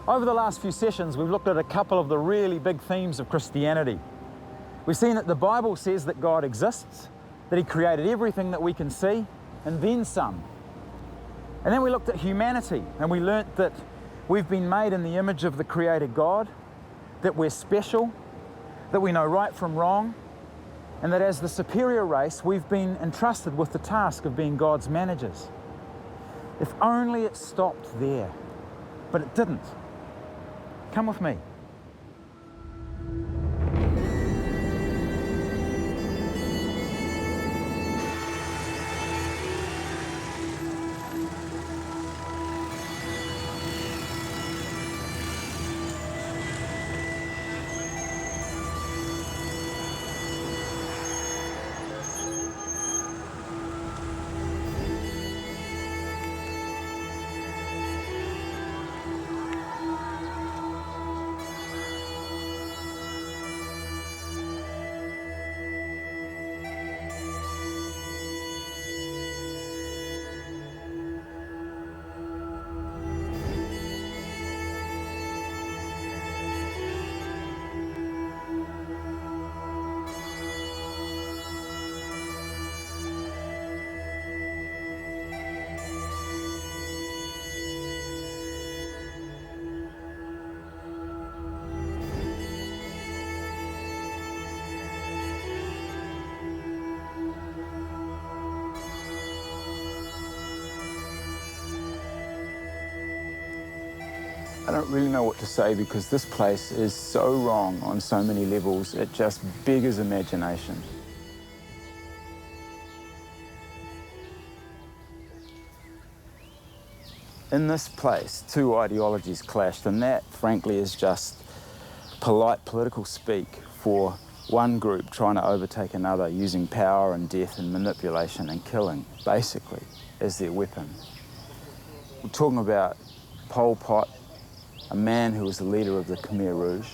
Over the last few sessions, we've looked at a couple of the really big themes of Christianity. We've seen that the Bible says that God exists, that He created everything that we can see, and then some. And then we looked at humanity, and we learnt that we've been made in the image of the Creator God, that we're special, that we know right from wrong, and that as the superior race, we've been entrusted with the task of being God's managers. If only it stopped there, but it didn't. Come with me. I don't really know what to say because this place is so wrong on so many levels, it just beggars imagination. In this place, two ideologies clashed, and that, frankly, is just polite political speak for one group trying to overtake another using power and death and manipulation and killing, basically, as their weapon. We're talking about Pol Pot, a man who was the leader of the Khmer Rouge,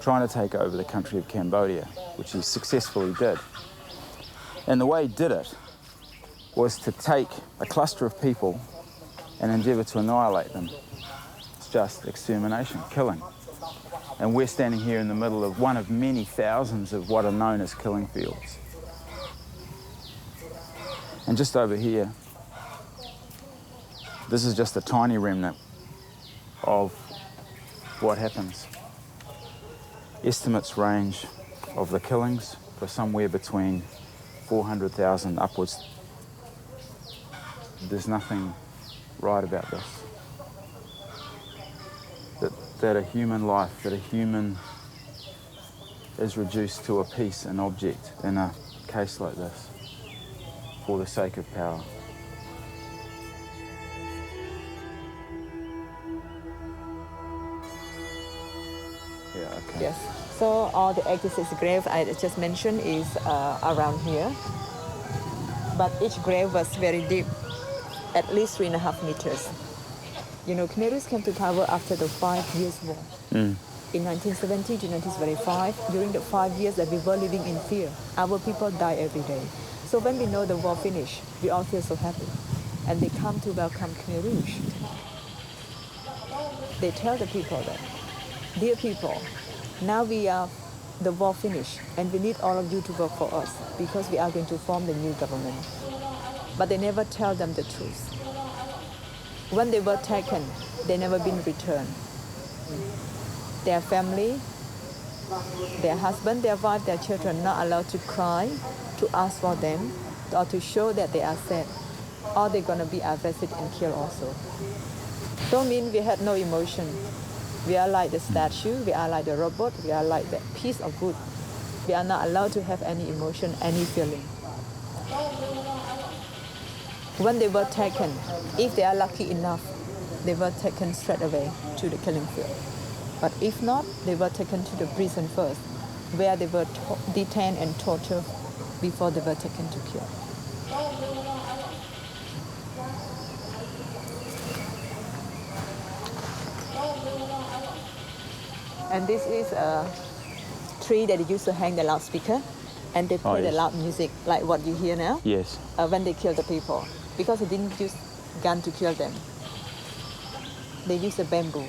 trying to take over the country of Cambodia, which he successfully did. And the way he did it was to take a cluster of people and endeavour to annihilate them. It's just extermination, killing. And we're standing here in the middle of one of many thousands of what are known as killing fields. And just over here, this is just a tiny remnant of what happens. Estimates range of the killings for somewhere between 400,000 upwards. There's nothing right about this. That a human life, that a human is reduced to a piece, an object in a case like this for the sake of power. Yeah, okay. Yes. So all the 86 graves I just mentioned is around here. But each grave was very deep, at least 3.5 meters. You know, Khmer Rouge came to power after the 5 Years' War. In 1970 to 1975, during the 5 years that we were living in fear, our people died every day. So when we know the war finished, we all feel so happy. And they come to welcome Khmer Rouge. They tell the people that, dear people, now the war finished and we need all of you to work for us because we are going to form the new government. But they never tell them the truth. When they were taken, they never been returned. Their family, their husband, their wife, their children not allowed to cry, to ask for them, or to show that they are sad, or they're gonna be arrested and killed also. Don't mean we had no emotion. We are like the statue, we are like the robot, we are like the piece of wood. We are not allowed to have any emotion, any feeling. When they were taken, if they are lucky enough, they were taken straight away to the killing field. But if not, they were taken to the prison first, where they were detained and tortured before they were taken to kill. And this is a tree that they used to hang the loudspeaker, and they play the loud music, like what you hear now. Yes. When they kill the people, because they didn't use gun to kill them. They used a bamboo.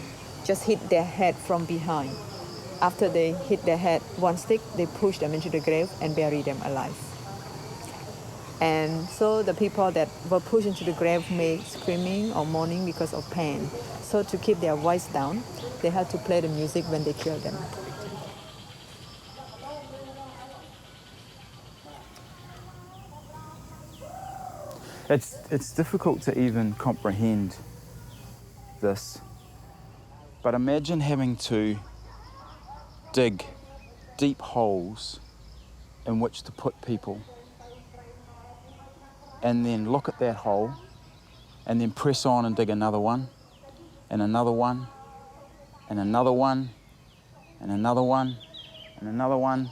just hit their head from behind. After they hit their head, one stick, they push them into the grave and bury them alive. And so the people that were pushed into the grave may screaming or mourning because of pain. So to keep their voice down, they had to play the music when they killed them. It's difficult to even comprehend this, but imagine having to dig deep holes in which to put people, and then look at that hole and then press on and dig another one and another one and another one and another one and another one,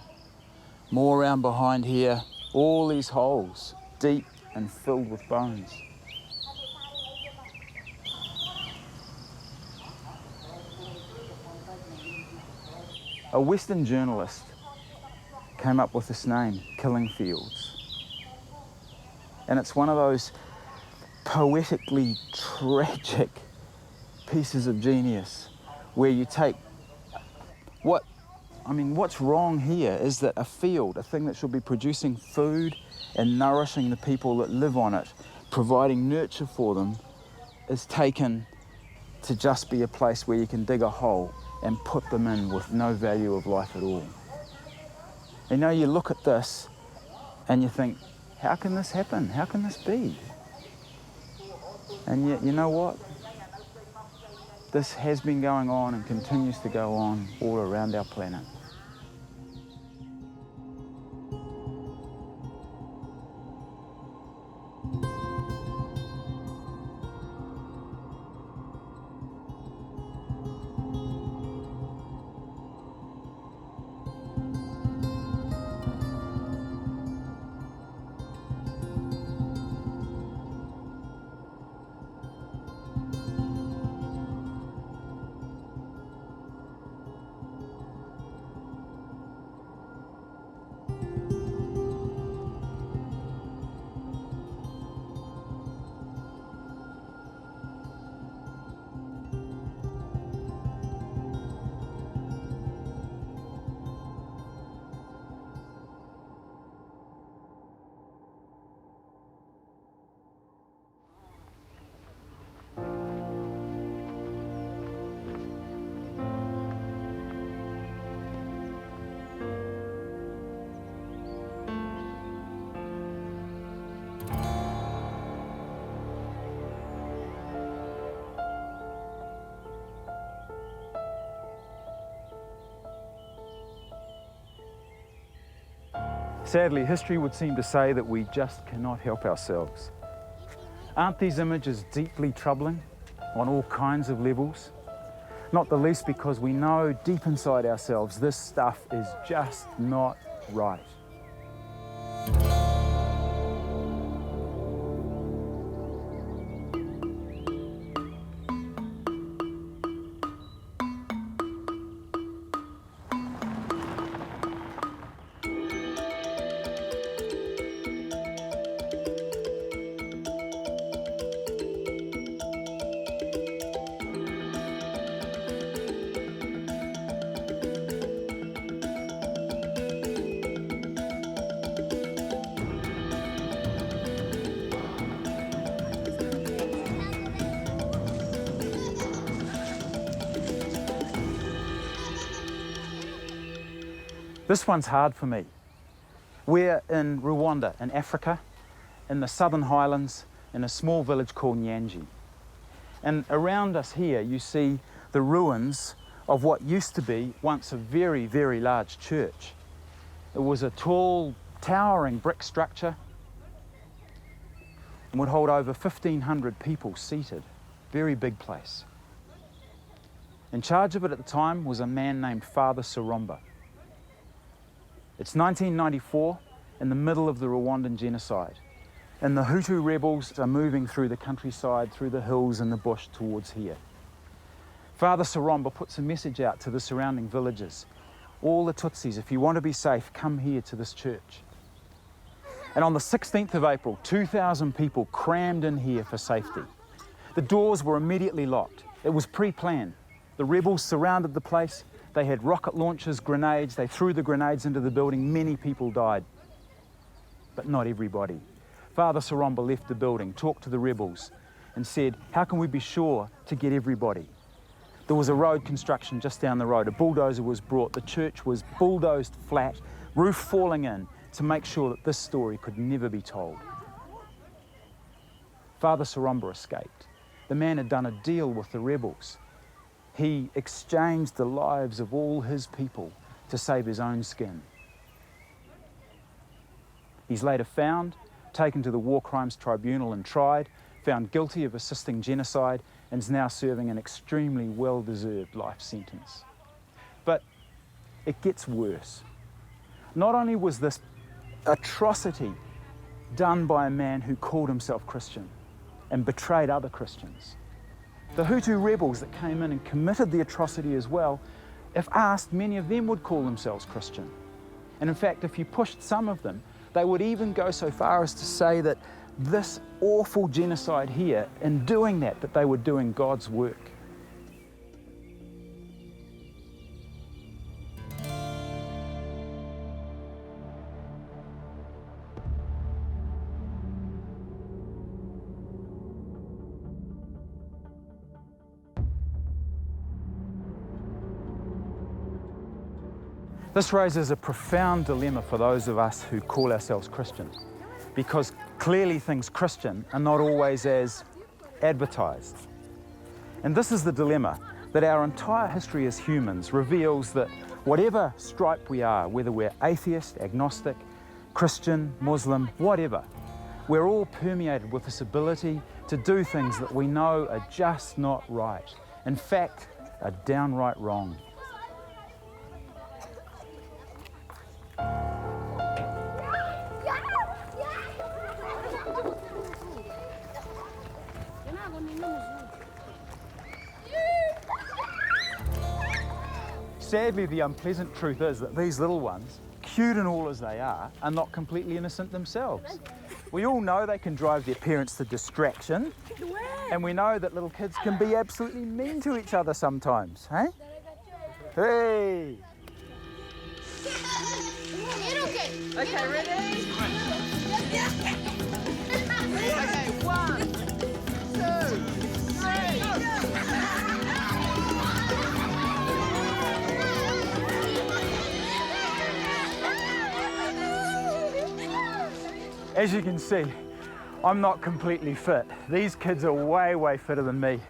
more around behind here, all these holes, deep and filled with bones. A Western journalist came up with this name, Killing Fields. And it's one of those poetically tragic pieces of genius where you take what's wrong here is that a field, a thing that should be producing food and nourishing the people that live on it, providing nurture for them, is taken to just be a place where you can dig a hole and put them in with no value of life at all. You know, you look at this and you think, how can this happen? How can this be? And yet, you know what? This has been going on and continues to go on all around our planet. Sadly, history would seem to say that we just cannot help ourselves. Aren't these images deeply troubling on all kinds of levels? Not the least because we know deep inside ourselves this stuff is just not right. This one's hard for me. We're in Rwanda, in Africa, in the southern highlands, in a small village called Nyanji. And around us here, you see the ruins of what used to be once a very, very large church. It was a tall, towering brick structure and would hold over 1,500 people seated. Very big place. In charge of it at the time was a man named Father Saromba. It's 1994, in the middle of the Rwandan genocide, and the Hutu rebels are moving through the countryside, through the hills and the bush towards here. Father Saromba puts a message out to the surrounding villages. All the Tutsis, if you want to be safe, come here to this church. And on the 16th of April, 2,000 people crammed in here for safety. The doors were immediately locked. It was pre-planned. The rebels surrounded the place. They had rocket launchers, grenades. They threw the grenades into the building. Many people died, but not everybody. Father Saromba left the building, talked to the rebels, and said, how can we be sure to get everybody? There was a road construction just down the road. A bulldozer was brought. The church was bulldozed flat, roof falling in, to make sure that this story could never be told. Father Saromba escaped. The man had done a deal with the rebels. He exchanged the lives of all his people to save his own skin. He's later found, taken to the War Crimes Tribunal and tried, found guilty of assisting genocide, and is now serving an extremely well-deserved life sentence. But it gets worse. Not only was this atrocity done by a man who called himself Christian and betrayed other Christians, the Hutu rebels that came in and committed the atrocity as well, if asked, many of them would call themselves Christian. And in fact, if you pushed some of them, they would even go so far as to say that this awful genocide here, in doing that they were doing God's work. This raises a profound dilemma for those of us who call ourselves Christians, because clearly things Christian are not always as advertised. And this is the dilemma, that our entire history as humans reveals that whatever stripe we are, whether we're atheist, agnostic, Christian, Muslim, whatever, we're all permeated with this ability to do things that we know are just not right. In fact, are downright wrong. Sadly, the unpleasant truth is that these little ones, cute and all as they are not completely innocent themselves. We all know they can drive their parents to distraction, and we know that little kids can be absolutely mean to each other sometimes, hey? Hey! Okay, ready? Okay, 1, 2, 3. As you can see, I'm not completely fit. These kids are way, way fitter than me.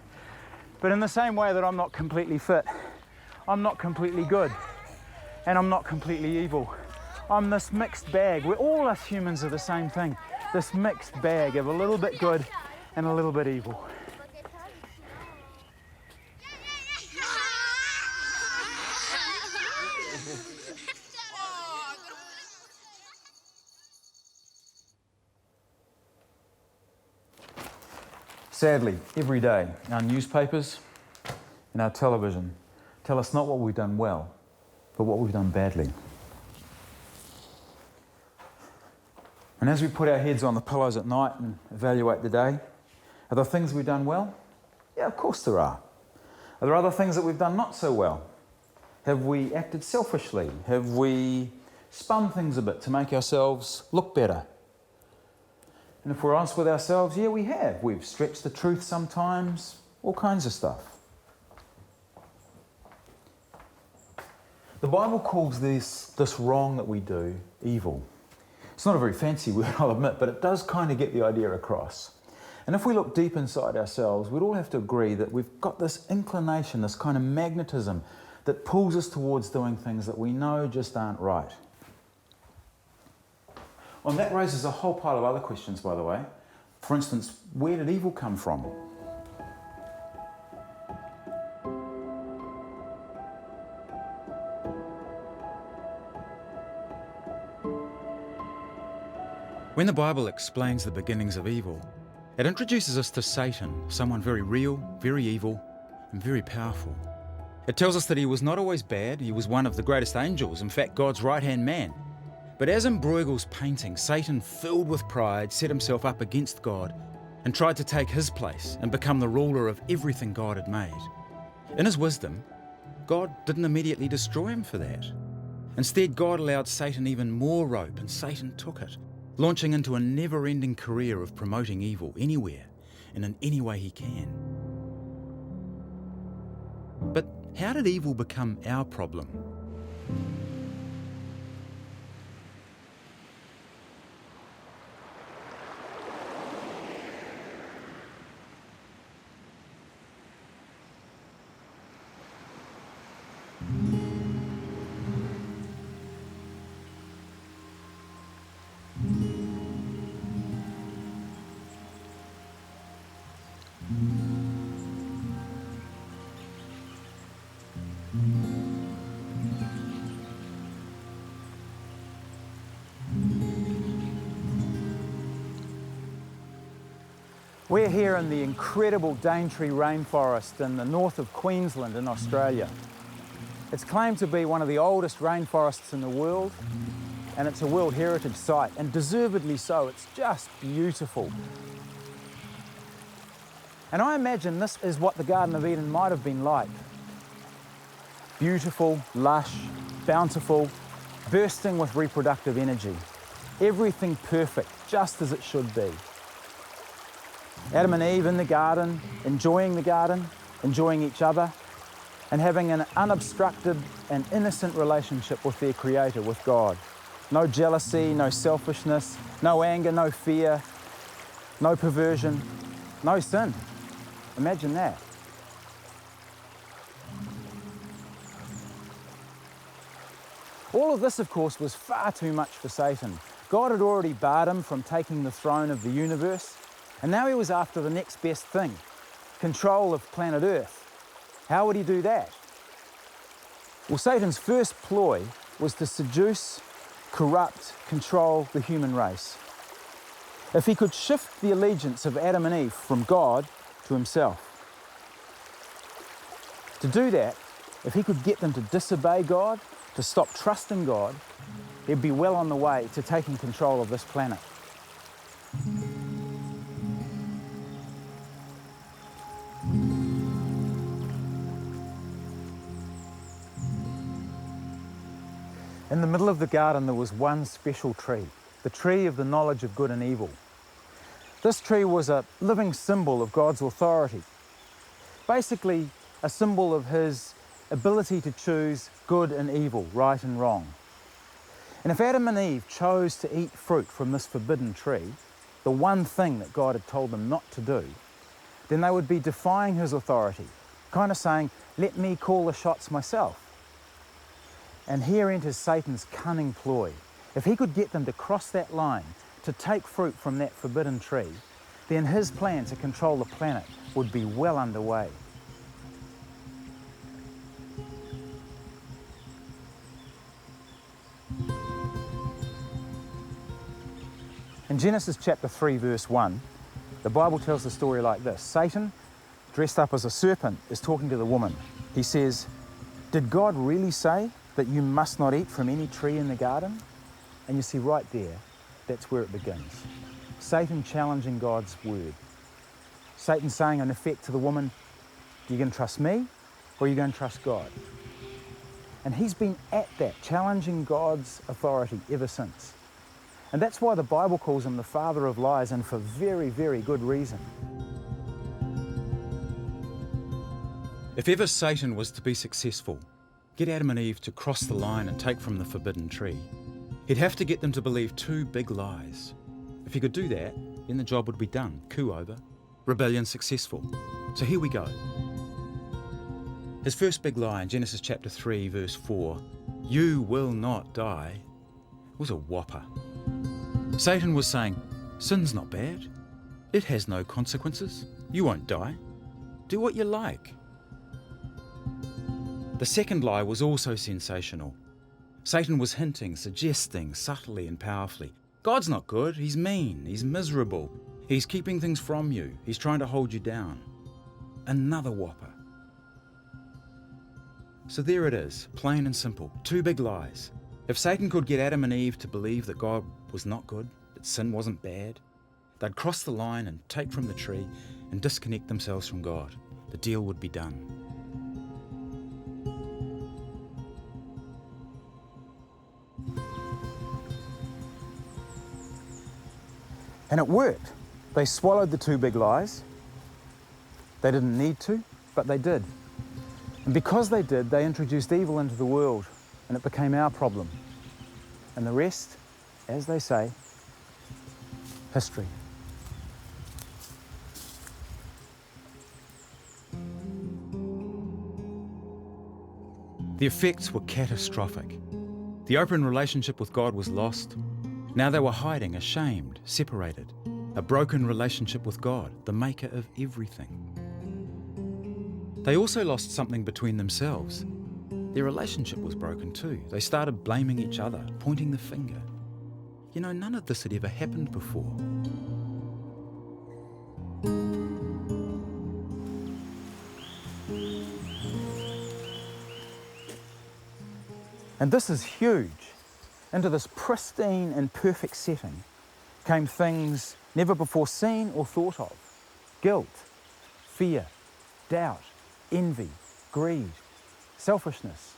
But in the same way that I'm not completely fit, I'm not completely good, and I'm not completely evil. I'm this mixed bag. We're all us humans are the same thing. This mixed bag of a little bit good and a little bit evil. Sadly, every day, our newspapers and our television tell us not what we've done well, but what we've done badly. And as we put our heads on the pillows at night and evaluate the day, are there things we've done well? Yeah, of course there are. Are there other things that we've done not so well? Have we acted selfishly? Have we spun things a bit to make ourselves look better? And if we're honest with ourselves, yeah, we have. We've stretched the truth sometimes, all kinds of stuff. The Bible calls this wrong that we do evil. It's not a very fancy word, I'll admit, but it does kind of get the idea across. And if we look deep inside ourselves, we'd all have to agree that we've got this inclination, this kind of magnetism that pulls us towards doing things that we know just aren't right. And that raises a whole pile of other questions, by the way. For instance, where did evil come from? When the Bible explains the beginnings of evil, it introduces us to Satan, someone very real, very evil, and very powerful. It tells us that he was not always bad, he was one of the greatest angels, in fact, God's right-hand man. But as in Bruegel's painting, Satan, filled with pride, set himself up against God and tried to take his place and become the ruler of everything God had made. In his wisdom, God didn't immediately destroy him for that. Instead, God allowed Satan even more rope, and Satan took it, launching into a never-ending career of promoting evil anywhere and in any way he can. But how did evil become our problem? We're here in the incredible Daintree rainforest in the north of Queensland in Australia. It's claimed to be one of the oldest rainforests in the world, and it's a World Heritage Site, and deservedly so. It's just beautiful. And I imagine this is what the Garden of Eden might have been like. Beautiful, lush, bountiful, bursting with reproductive energy. Everything perfect, just as it should be. Adam and Eve in the garden, enjoying each other, and having an unobstructed and innocent relationship with their Creator, with God. No jealousy, no selfishness, no anger, no fear, no perversion, no sin. Imagine that. All of this, of course, was far too much for Satan. God had already barred him from taking the throne of the universe, and now he was after the next best thing, control of planet Earth. How would he do that? Well, Satan's first ploy was to seduce, corrupt, control the human race. If he could shift the allegiance of Adam and Eve from God to himself. To do that, if he could get them to disobey God, to stop trusting God, he'd be well on the way to taking control of this planet. In the middle of the garden there was one special tree, the tree of the knowledge of good and evil. This tree was a living symbol of God's authority, basically a symbol of his ability to choose good and evil, right and wrong. And if Adam and Eve chose to eat fruit from this forbidden tree, the one thing that God had told them not to do, then they would be defying his authority, kind of saying, let me call the shots myself. And here enters Satan's cunning ploy. If he could get them to cross that line, to take fruit from that forbidden tree, then his plan to control the planet would be well underway. In Genesis chapter 3, verse 1, the Bible tells the story like this. Satan, dressed up as a serpent, is talking to the woman. He says, "Did God really say that you must not eat from any tree in the garden?" And you see right there, that's where it begins. Satan challenging God's word. Satan saying in effect to the woman, are you going to trust me or are you going to trust God? And he's been at that, challenging God's authority ever since. And that's why the Bible calls him the father of lies, and for very, very good reason. If ever Satan was to be successful, get Adam and Eve to cross the line and take from the forbidden tree, he'd have to get them to believe two big lies. If he could do that, then the job would be done. Coup over. Rebellion successful. So here we go. His first big lie in Genesis chapter 3, verse 4, "You will not die," was a whopper. Satan was saying, sin's not bad. It has no consequences. You won't die. Do what you like. The second lie was also sensational. Satan was hinting, suggesting, subtly and powerfully, God's not good, he's mean, he's miserable, he's keeping things from you, he's trying to hold you down. Another whopper. So there it is, plain and simple, two big lies. If Satan could get Adam and Eve to believe that God was not good, that sin wasn't bad, they'd cross the line and take from the tree and disconnect themselves from God. The deal would be done. And it worked. They swallowed the two big lies. They didn't need to, but they did. And because they did, they introduced evil into the world, and it became our problem. And the rest, as they say, history. The effects were catastrophic. The open relationship with God was lost. Now they were hiding, ashamed, separated. A broken relationship with God, the maker of everything. They also lost something between themselves. Their relationship was broken too. They started blaming each other, pointing the finger. You know, none of this had ever happened before. And this is huge. Into this pristine and perfect setting came things never before seen or thought of. Guilt, fear, doubt, envy, greed, selfishness,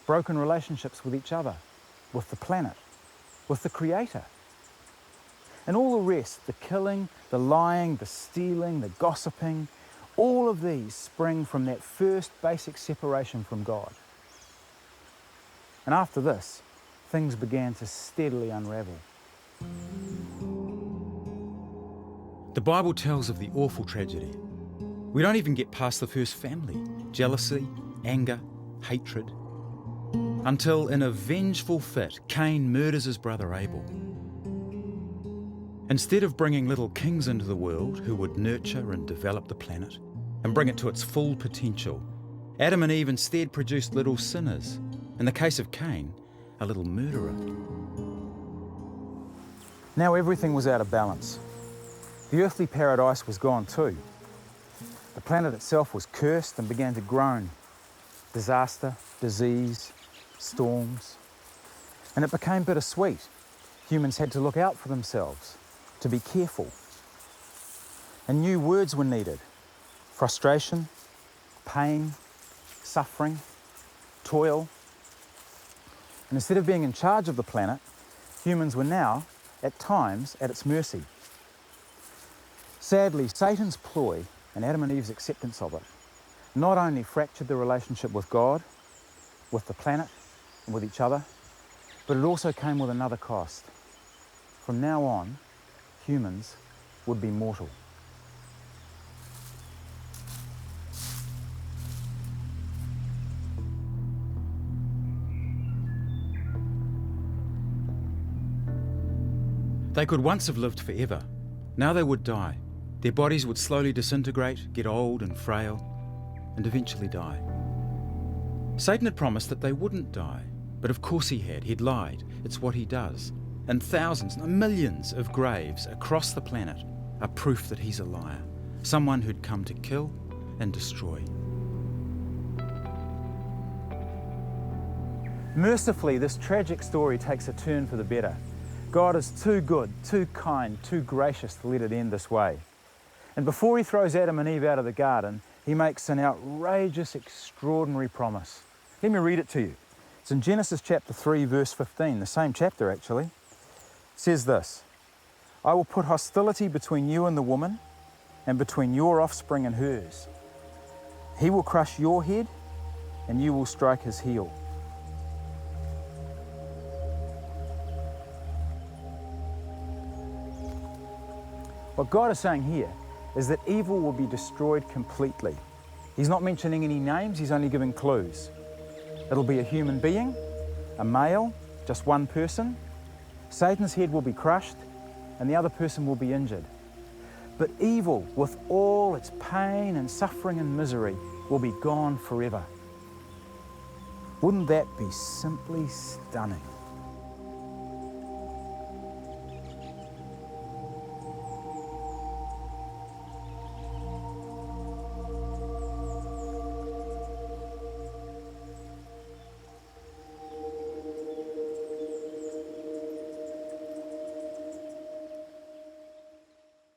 broken relationships with each other, with the planet, with the Creator. And all the rest, the killing, the lying, the stealing, the gossiping, all of these spring from that first basic separation from God. And after this, things began to steadily unravel. The Bible tells of the awful tragedy. We don't even get past the first family, jealousy, anger, hatred, until in a vengeful fit, Cain murders his brother Abel. Instead of bringing little kings into the world who would nurture and develop the planet and bring it to its full potential, Adam and Eve instead produced little sinners. In the case of Cain, a little murderer. Now everything was out of balance. The earthly paradise was gone too. The planet itself was cursed and began to groan. Disaster, disease, storms. And it became bittersweet. Humans had to look out for themselves, to be careful. And new words were needed. Frustration, pain, suffering, toil. And instead of being in charge of the planet, humans were now, at times, at its mercy. Sadly, Satan's ploy and Adam and Eve's acceptance of it not only fractured the relationship with God, with the planet, and with each other, but it also came with another cost. From now on, humans would be mortal. They could once have lived forever. Now they would die. Their bodies would slowly disintegrate, get old and frail, and eventually die. Satan had promised that they wouldn't die, but of course he had. He'd lied. It's what he does. And thousands, millions of graves across the planet are proof that he's a liar, someone who'd come to kill and destroy. Mercifully, this tragic story takes a turn for the better. God is too good, too kind, too gracious to let it end this way. And before he throws Adam and Eve out of the garden, he makes an outrageous, extraordinary promise. Let me read it to you. It's in Genesis chapter 3, verse 15, the same chapter actually. It says this, "I will put hostility between you and the woman, and between your offspring and hers. He will crush your head, and you will strike his heel." What God is saying here is that evil will be destroyed completely. He's not mentioning any names, he's only giving clues. It'll be a human being, a male, just one person. Satan's head will be crushed and the other person will be injured. But evil, with all its pain and suffering and misery, will be gone forever. Wouldn't that be simply stunning?